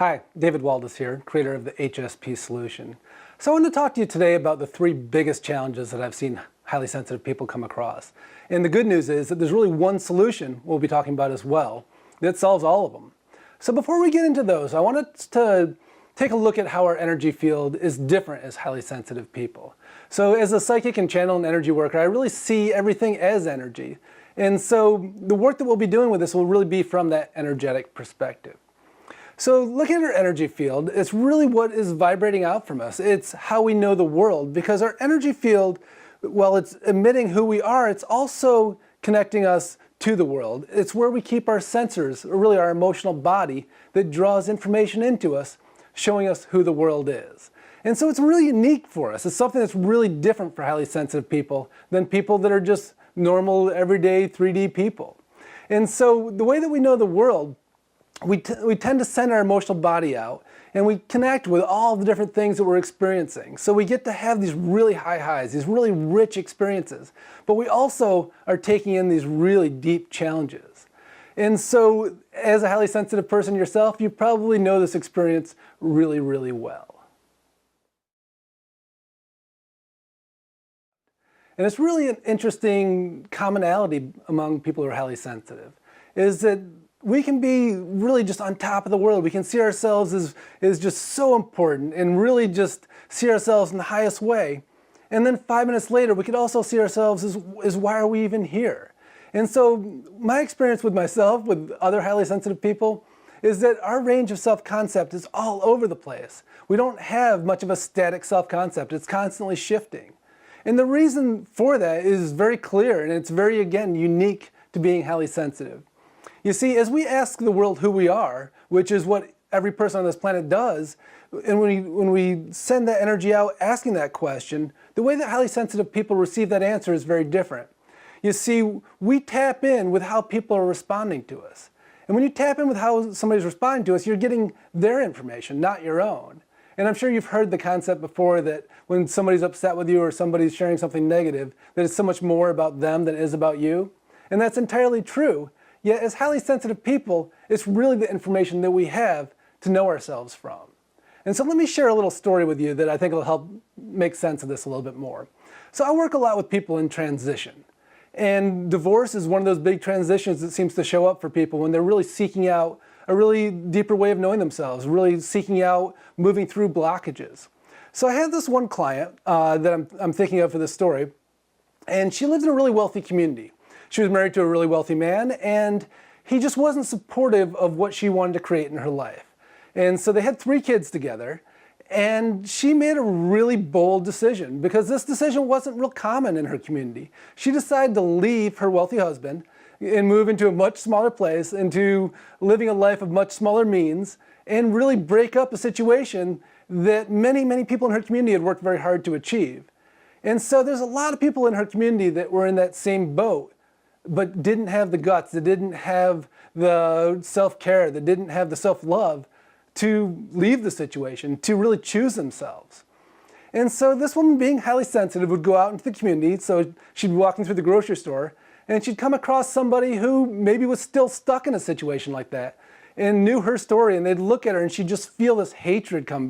Hi, David Waldas here, creator of the HSP solution. So I want to talk to you today about the three biggest challenges that I've seen highly sensitive people come across. And the good news is that there's really one solution we'll be talking about as well that solves all of them. So before we get into those, I wanted to take a look at how our energy field is different as highly sensitive people. So as a psychic and channel and energy worker, I really see everything as energy. And so the work that we'll be doing with this will really be from that energetic perspective. So looking at our energy field, it's really what is vibrating out from us. It's how we know the world, because our energy field, while it's emitting who we are, it's also connecting us to the world. It's where we keep our sensors, or really our emotional body, that draws information into us, showing us who the world is. And so it's really unique for us. It's something that's really different for highly sensitive people than people that are just normal, everyday 3D people. And so the way that we know the world, we tend to send our emotional body out and we connect with all the different things that we're experiencing. So we get to have these really high highs, these really rich experiences, but we also are taking in these really deep challenges. And so as a highly sensitive person yourself, you probably know this experience really, really well. And it's really an interesting commonality among people who are highly sensitive, is that we can be really just on top of the world. We can see ourselves as just so important and really just see ourselves in the highest way. And then 5 minutes later, we could also see ourselves as why are we even here? And so my experience with myself, with other highly sensitive people, is that our range of self-concept is all over the place. We don't have much of a static self-concept. It's constantly shifting. And the reason for that is very clear, and it's very, again, unique to being highly sensitive. You see, as we ask the world who we are, which is what every person on this planet does, and when we send that energy out asking that question, the way that highly sensitive people receive that answer is very different. You see, we tap in with how people are responding to us. And when you tap in with how somebody's responding to us, you're getting their information, not your own. And I'm sure you've heard the concept before that when somebody's upset with you or somebody's sharing something negative, that it's so much more about them than it is about you. And that's entirely true. Yet as highly sensitive people, it's really the information that we have to know ourselves from. And so let me share a little story with you that I think will help make sense of this a little bit more. So I work a lot with people in transition. And divorce is one of those big transitions that seems to show up for people when they're really seeking out a really deeper way of knowing themselves, really seeking out moving through blockages. So I had this one client that I'm thinking of for this story, and she lives in a really wealthy community. She was married to a really wealthy man, and he just wasn't supportive of what she wanted to create in her life. And so they had 3 kids together, and she made a really bold decision because this decision wasn't real common in her community. She decided to leave her wealthy husband and move into a much smaller place, into living a life of much smaller means, and really break up a situation that many, many people in her community had worked very hard to achieve. And so there's a lot of people in her community that were in that same boat, but didn't have the guts, that didn't have the self-care, that didn't have the self-love to leave the situation, to really choose themselves. And so this woman, being highly sensitive, would go out into the community. So she'd be walking through the grocery store and she'd come across somebody who maybe was still stuck in a situation like that and knew her story, and they'd look at her and she'd just feel this hatred come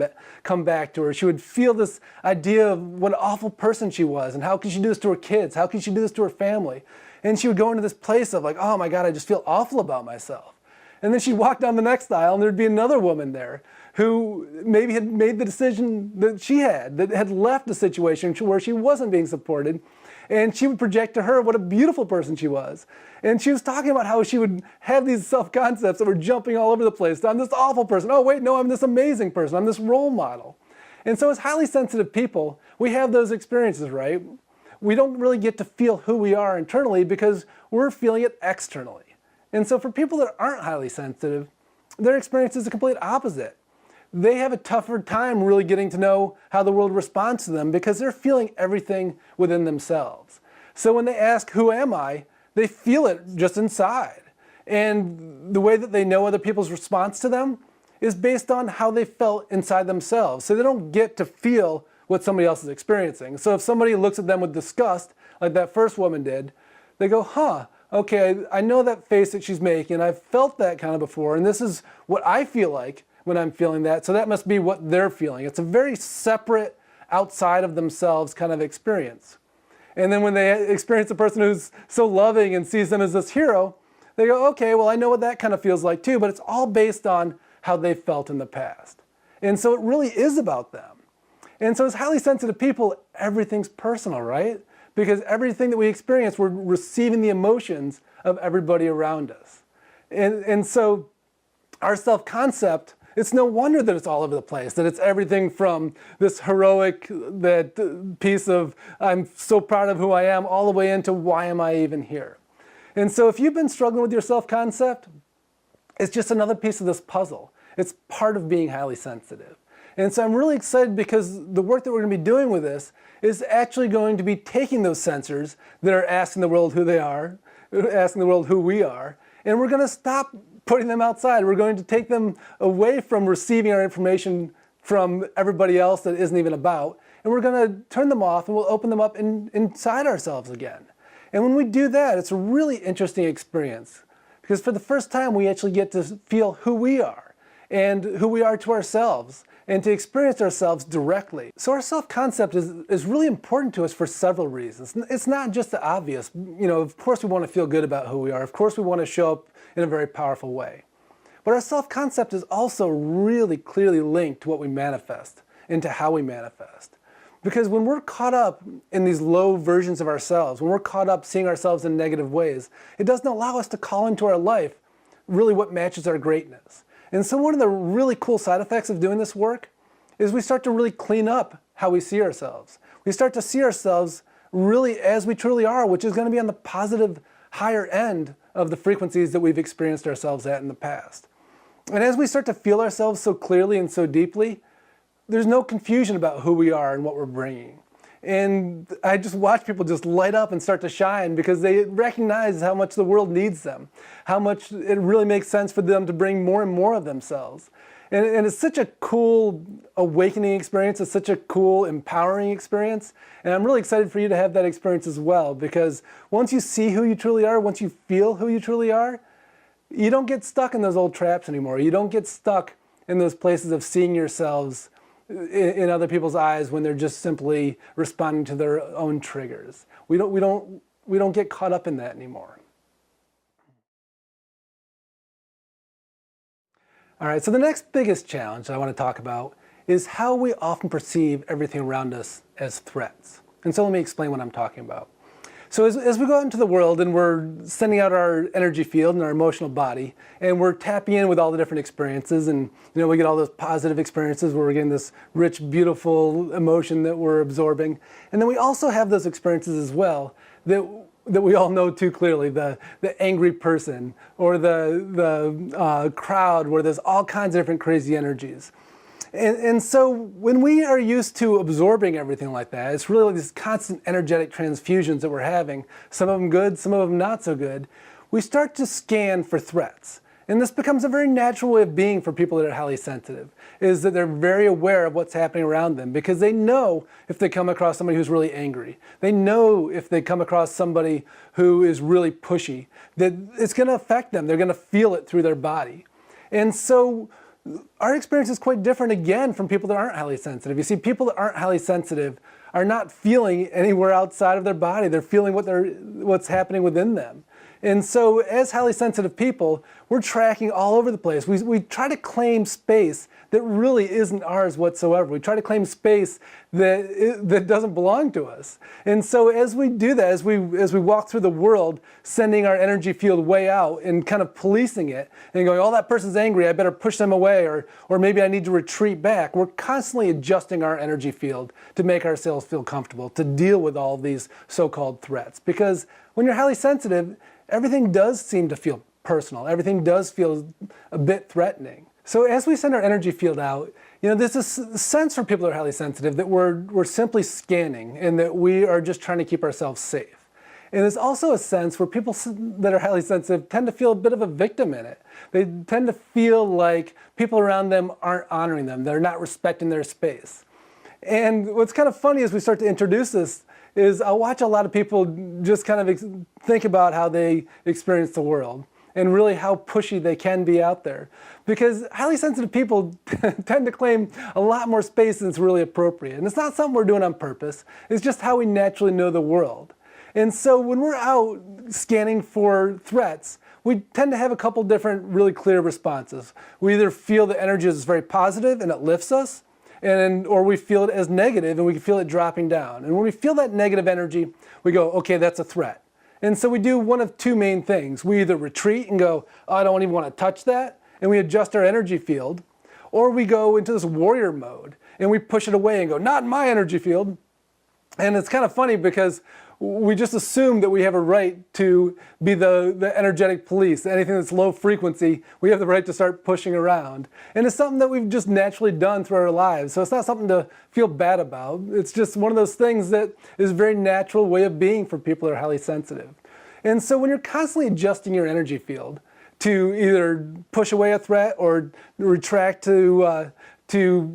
back to her. She would feel this idea of what an awful person she was, and how could she do this to her kids? How could she do this to her family? And she would go into this place of like, oh my God, I just feel awful about myself. And then she'd walk down the next aisle and there'd be another woman there who maybe had made the decision that she had, that had left a situation where she wasn't being supported. And she would project to her what a beautiful person she was. And she was talking about how she would have these self-concepts that were jumping all over the place. I'm this awful person. Oh wait, no, I'm this amazing person. I'm this role model. And so as highly sensitive people, we have those experiences, right? We don't really get to feel who we are internally because we're feeling it externally. And so for people that aren't highly sensitive, their experience is the complete opposite. They have a tougher time really getting to know how the world responds to them because they're feeling everything within themselves. So when they ask, who am I? They feel it just inside. And the way that they know other people's response to them is based on how they felt inside themselves. So they don't get to feel what somebody else is experiencing. So if somebody looks at them with disgust, like that first woman did, they go, huh, okay, I know that face that she's making, I've felt that kind of before, and this is what I feel like, when I'm feeling that, so that must be what they're feeling. It's a very separate, outside of themselves kind of experience. And then when they experience a person who's so loving and sees them as this hero, they go, okay, well, I know what that kind of feels like too, but it's all based on how they felt in the past. And so it really is about them. And so as highly sensitive people, everything's personal, right? Because everything that we experience, we're receiving the emotions of everybody around us. And so our self-concept, it's no wonder that it's all over the place, that it's everything from this heroic, that piece of I'm so proud of who I am, all the way into why am I even here? And so if you've been struggling with your self-concept, it's just another piece of this puzzle. It's part of being highly sensitive. And so I'm really excited because the work that we're going to be doing with this is actually going to be taking those sensors that are asking the world who they are, asking the world who we are, and we're going to stop putting them outside. We're going to take them away from receiving our information from everybody else that isn't even about, and we're going to turn them off and we'll open them up inside ourselves again. And when we do that, it's a really interesting experience because for the first time we actually get to feel who we are and who we are to ourselves and to experience ourselves directly. So our self-concept is really important to us for several reasons. It's not just the obvious. You know, of course we want to feel good about who we are. Of course we want to show up in a very powerful way. But our self-concept is also really clearly linked to what we manifest and to how we manifest. Because when we're caught up in these low versions of ourselves, when we're caught up seeing ourselves in negative ways, it doesn't allow us to call into our life really what matches our greatness. And so one of the really cool side effects of doing this work is we start to really clean up how we see ourselves. We start to see ourselves really as we truly are, which is going to be on the positive, higher end of the frequencies that we've experienced ourselves at in the past. And as we start to feel ourselves so clearly and so deeply, there's no confusion about who we are and what we're bringing. And I just watch people just light up and start to shine because they recognize how much the world needs them, how much it really makes sense for them to bring more and more of themselves. And it's such a cool awakening experience. It's such a cool, empowering experience. And I'm really excited for you to have that experience as well, because once you see who you truly are, once you feel who you truly are, you don't get stuck in those old traps anymore. You don't get stuck in those places of seeing yourselves in other people's eyes when they're just simply responding to their own triggers. We don't get caught up in that anymore. All right, so the next biggest challenge I want to talk about is how we often perceive everything around us as threats. And so let me explain what I'm talking about. So as we go out into the world and we're sending out our energy field and our emotional body, and we're tapping in with all the different experiences, and we get all those positive experiences where we're getting this rich, beautiful emotion that we're absorbing. And then we also have those experiences as well that we all know too clearly, the angry person or the crowd where there's all kinds of different crazy energies. And so when we are used to absorbing everything like that, it's really like these constant energetic transfusions that we're having, some of them good, some of them not so good, we start to scan for threats. And this becomes a very natural way of being for people that are highly sensitive, is that they're very aware of what's happening around them because they know if they come across somebody who's really angry. They know if they come across somebody who is really pushy, that it's going to affect them. They're going to feel it through their body. And so our experience is quite different again from people that aren't highly sensitive. You see, people that aren't highly sensitive are not feeling anywhere outside of their body. They're feeling what's happening within them. And so as highly sensitive people, we're tracking all over the place. We try to claim space that really isn't ours whatsoever. We try to claim space that doesn't belong to us. And so as we do that, as we walk through the world, sending our energy field way out and kind of policing it and going, oh, that person's angry, I better push them away, or maybe I need to retreat back. We're constantly adjusting our energy field to make ourselves feel comfortable, to deal with all these so-called threats. Because when you're highly sensitive, everything does seem to feel personal. Everything does feel a bit threatening. So as we send our energy field out, there's this sense for people that are highly sensitive that we're simply scanning and that we are just trying to keep ourselves safe. And there's also a sense where people that are highly sensitive tend to feel a bit of a victim in it. They tend to feel like people around them aren't honoring them. They're not respecting their space. And what's kind of funny as we start to introduce this is I'll watch a lot of people just kind of think about how they experience the world. and really how pushy they can be out there. Because highly sensitive people tend to claim a lot more space than is really appropriate. And it's not something we're doing on purpose. It's just how we naturally know the world. And so when we're out scanning for threats, we tend to have a couple different really clear responses. We either feel the energy is very positive and it lifts us, or we feel it as negative and we can feel it dropping down. And when we feel that negative energy, we go, okay, that's a threat. And so we do one of two main things. We either retreat and go, oh, I don't even want to touch that, and we adjust our energy field, or we go into this warrior mode and we push it away and go, not in my energy field. And it's kind of funny because we just assume that we have a right to be the energetic police. Anything that's low frequency, we have the right to start pushing around. And it's something that we've just naturally done through our lives. So it's not something to feel bad about. It's just one of those things that is a very natural way of being for people who are highly sensitive. And so when you're constantly adjusting your energy field to either push away a threat or retract to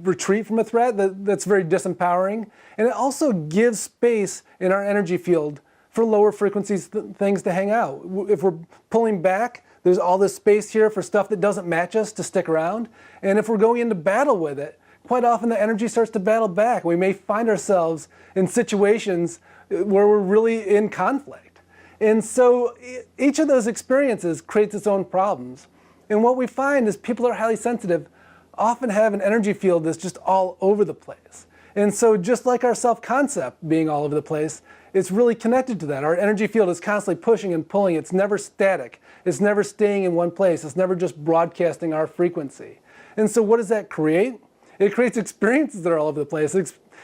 retreat from a threat, that's very disempowering. And it also gives space in our energy field for lower frequencies things to hang out. If we're pulling back, there's all this space here for stuff that doesn't match us to stick around. And if we're going into battle with it, quite often the energy starts to battle back. We may find ourselves in situations where we're really in conflict. And so each of those experiences creates its own problems. And what we find is people who are highly sensitive often have an energy field that's just all over the place. And so just like our self-concept being all over the place, it's really connected to that. Our energy field is constantly pushing and pulling. It's never static. It's never staying in one place. It's never just broadcasting our frequency. And so what does that create? It creates experiences that are all over the place.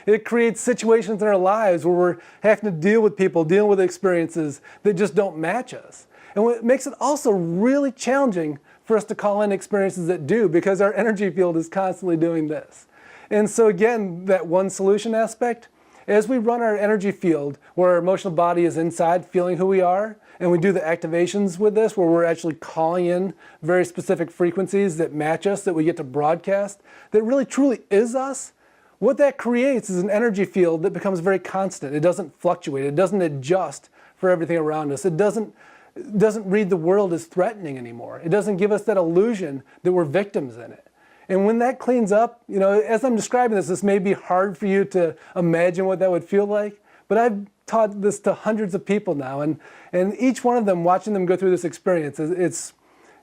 It creates situations in our lives where we're having to deal with people, dealing with experiences that just don't match us. And what makes it also really challenging for us to call in experiences that do, because our energy field is constantly doing this. And so again, that one solution aspect, as we run our energy field where our emotional body is inside feeling who we are, and we do the activations with this where we're actually calling in very specific frequencies that match us, that we get to broadcast, that really truly is us, what that creates is an energy field that becomes very constant. It doesn't fluctuate. It doesn't adjust for everything around us. It doesn't read the world as threatening anymore. It doesn't give us that illusion that we're victims in it. And when that cleans up, as I'm describing this may be hard for you to imagine what that would feel like, but I've taught this to hundreds of people now, and each one of them, watching them go through this experience,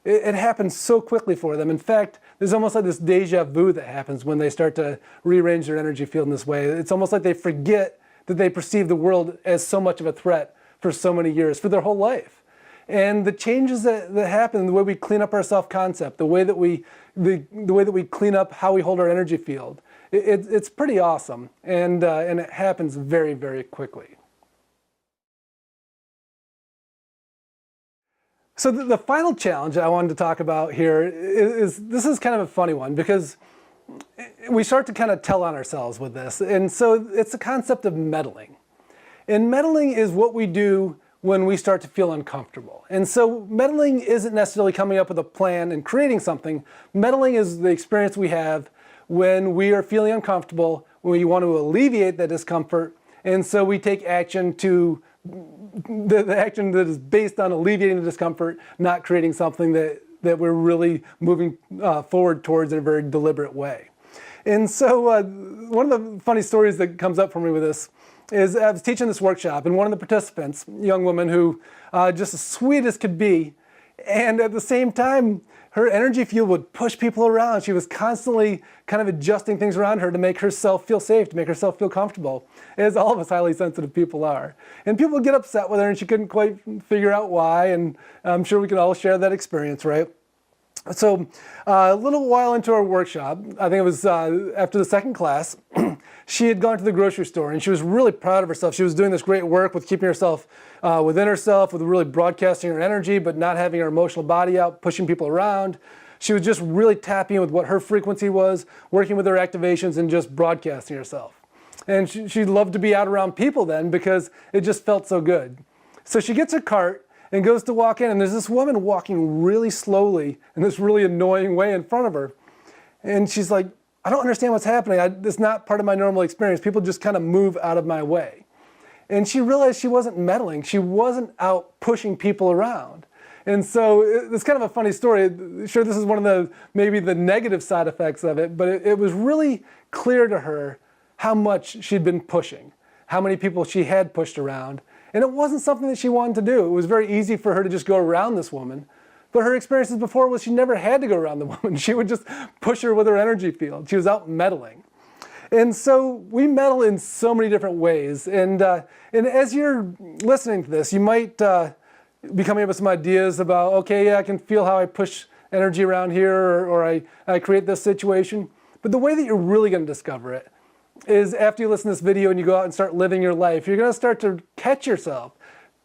it happens so quickly for them. In fact, there's almost like this deja vu that happens when they start to rearrange their energy field in this way. It's almost like they forget that they perceive the world as so much of a threat for so many years, for their whole life. And the changes that happen, the way we clean up our self-concept, the way that we clean up how we hold our energy field, it's pretty awesome, and it happens very, very quickly. So the final challenge I wanted to talk about here is this is kind of a funny one, because we start to kind of tell on ourselves with this. And so it's the concept of meddling. And meddling is what we do when we start to feel uncomfortable. And so meddling isn't necessarily coming up with a plan and creating something. Meddling is the experience we have when we are feeling uncomfortable, when we want to alleviate that discomfort, and so we take action to the action that is based on alleviating the discomfort, not creating something that we're really moving forward towards in a very deliberate way. And so one of the funny stories that comes up for me with this is I was teaching this workshop, and one of the participants, a young woman who just as sweet as could be, and at the same time, her energy field would push people around. She was constantly kind of adjusting things around her to make herself feel safe, to make herself feel comfortable, as all of us highly sensitive people are. And people would get upset with her, and she couldn't quite figure out why, and I'm sure we can all share that experience, right? So a little while into our workshop, I think it was after the second class, she had gone to the grocery store, and she was really proud of herself. She was doing this great work with keeping herself within herself, with really broadcasting her energy, but not having her emotional body out, pushing people around. She was just really tapping in with what her frequency was, working with her activations, and just broadcasting herself. And she loved to be out around people then because it just felt so good. So she gets her cart and goes to walk in, and there's this woman walking really slowly in this really annoying way in front of her. And she's like, I don't understand what's happening. It's not part of my normal experience. People just kind of move out of my way. And she realized she wasn't meddling. She wasn't out pushing people around. And so it's kind of a funny story. Sure, this is one of the maybe the negative side effects of it, but it was really clear to her how much she'd been pushing, how many people she had pushed around. And it wasn't something that she wanted to do. It was very easy for her to just go around this woman. But her experiences before was she never had to go around the woman. She would just push her with her energy field. She was out meddling. And so we meddle in so many different ways. And as you're listening to this, you might be coming up with some ideas about, okay, yeah, I can feel how I push energy around here, or I create this situation. But the way that you're really going to discover it is after you listen to this video and you go out and start living your life, you're going to start to catch yourself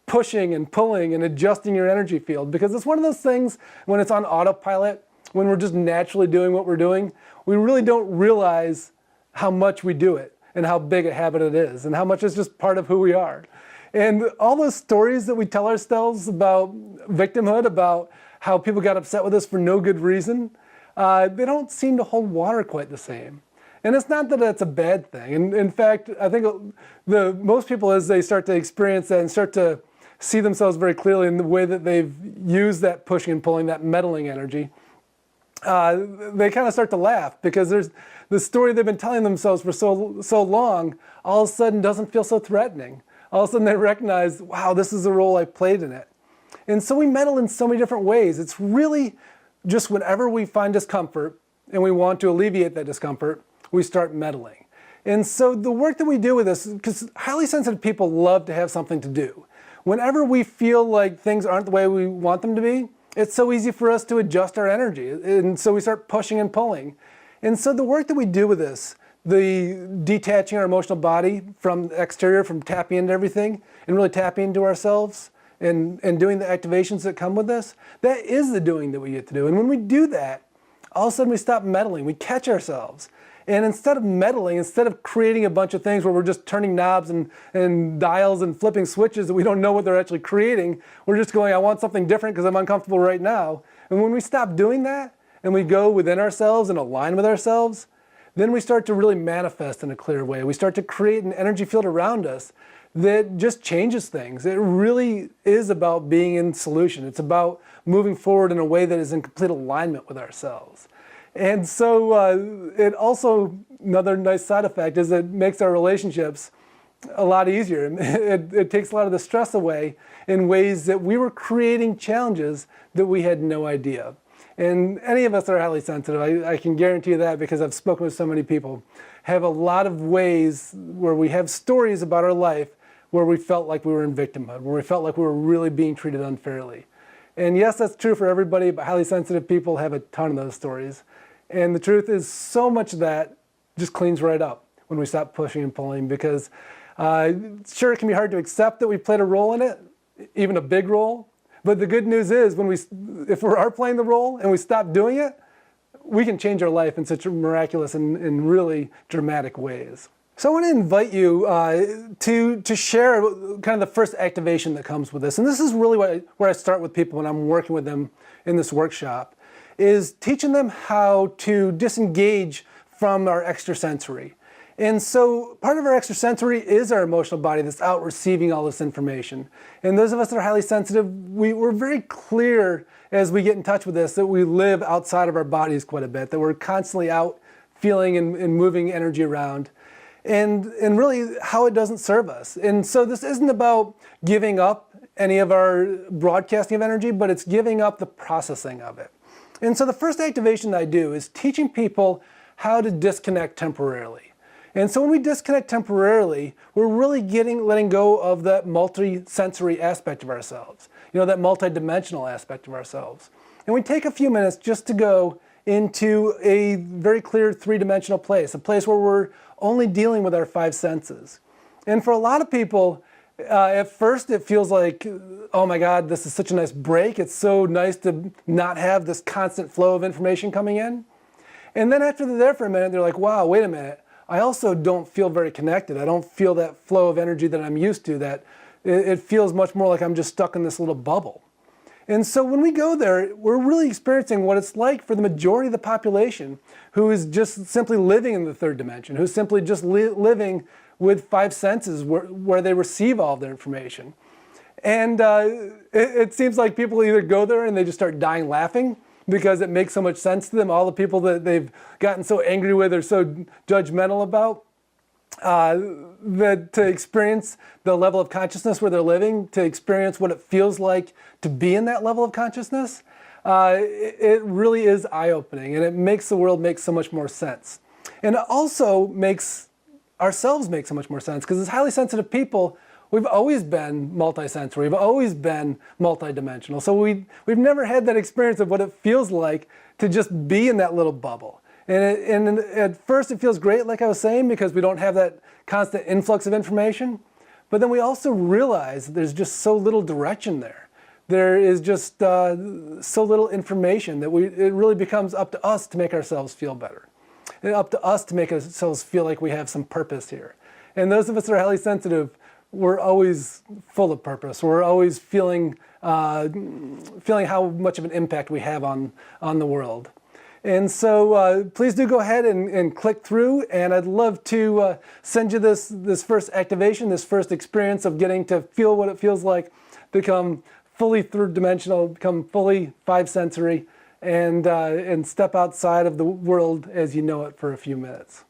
pushing and pulling and adjusting your energy field, because it's one of those things when it's on autopilot, when we're just naturally doing what we're doing, we really don't realize how much we do it and how big a habit it is and how much it's just part of who we are. And all those stories that we tell ourselves about victimhood, about how people got upset with us for no good reason, they don't seem to hold water quite the same. And it's not that that's a bad thing. And in fact, I think most people, as they start to experience that and start to see themselves very clearly in the way that they've used that pushing and pulling, that meddling energy, they kind of start to laugh, because there's the story they've been telling themselves for so long, all of a sudden doesn't feel so threatening. All of a sudden they recognize, wow, this is the role I played in it. And so we meddle in so many different ways. It's really just whenever we find discomfort and we want to alleviate that discomfort, we start meddling. And so the work that we do with this, because highly sensitive people love to have something to do. Whenever we feel like things aren't the way we want them to be, it's so easy for us to adjust our energy. And so we start pushing and pulling. And so the work that we do with this, the detaching our emotional body from the exterior, from tapping into everything, and really tapping into ourselves, and doing the activations that come with this, that is the doing that we get to do. And when we do that, all of a sudden we stop meddling, we catch ourselves. And instead of meddling, instead of creating a bunch of things where we're just turning knobs and dials and flipping switches that we don't know what they're actually creating, we're just going, I want something different because I'm uncomfortable right now. And when we stop doing that and we go within ourselves and align with ourselves, then we start to really manifest in a clear way. We start to create an energy field around us that just changes things. It really is about being in solution. It's about moving forward in a way that is in complete alignment with ourselves. And so it also, another nice side effect is it makes our relationships a lot easier. It takes a lot of the stress away in ways that we were creating challenges that we had no idea. And any of us that are highly sensitive, I can guarantee you that, because I've spoken with so many people, have a lot of ways where we have stories about our life where we felt like we were in victimhood, where we felt like we were really being treated unfairly. And yes, that's true for everybody, but highly sensitive people have a ton of those stories. And the truth is, so much of that just cleans right up when we stop pushing and pulling, because sure, it can be hard to accept that we played a role in it, even a big role. But the good news is, if we are playing the role and we stop doing it, we can change our life in such miraculous and really dramatic ways. So I want to invite you to share kind of the first activation that comes with this. And this is really where I start with people when I'm working with them in this workshop, is teaching them how to disengage from our extrasensory. And so part of our extrasensory is our emotional body that's out receiving all this information. And those of us that are highly sensitive, we're very clear as we get in touch with this that we live outside of our bodies quite a bit, that we're constantly out feeling and moving energy around. And really how it doesn't serve us. And so this isn't about giving up any of our broadcasting of energy, but it's giving up the processing of it. And so the first activation that I do is teaching people how to disconnect temporarily. And so when we disconnect temporarily, we're really letting go of that multi-sensory aspect of ourselves, that multi-dimensional aspect of ourselves. And we take a few minutes just to go into a very clear three-dimensional place, a place where we're only dealing with our five senses. And for a lot of people, at first it feels like, oh my God, this is such a nice break. It's so nice to not have this constant flow of information coming in. And then after they're there for a minute, they're like, wow, wait a minute. I also don't feel very connected. I don't feel that flow of energy that I'm used to, that it feels much more like I'm just stuck in this little bubble. And so when we go there, we're really experiencing what it's like for the majority of the population who is just simply living in the third dimension, who's simply just living with five senses where they receive all their information. And it seems like people either go there and they just start dying laughing because it makes so much sense to them. All the people that they've gotten so angry with or so judgmental about, that to experience the level of consciousness where they're living, to experience what it feels like to be in that level of consciousness, it really is eye-opening, and it makes the world make so much more sense. And it also makes ourselves make so much more sense, because as highly sensitive people, we've always been multisensory, we've always been multidimensional. So we've never had that experience of what it feels like to just be in that little bubble. And at first it feels great, like I was saying, because we don't have that constant influx of information. But then we also realize there's just so little direction there. There is just so little information that it really becomes up to us to make ourselves feel better. And up to us to make ourselves feel like we have some purpose here. And those of us that are highly sensitive, we're always full of purpose. We're always feeling how much of an impact we have on the world. And so please do go ahead and click through, and I'd love to send you this first activation, this first experience of getting to feel what it feels like, become fully third-dimensional, become fully five-sensory, and step outside of the world as you know it for a few minutes.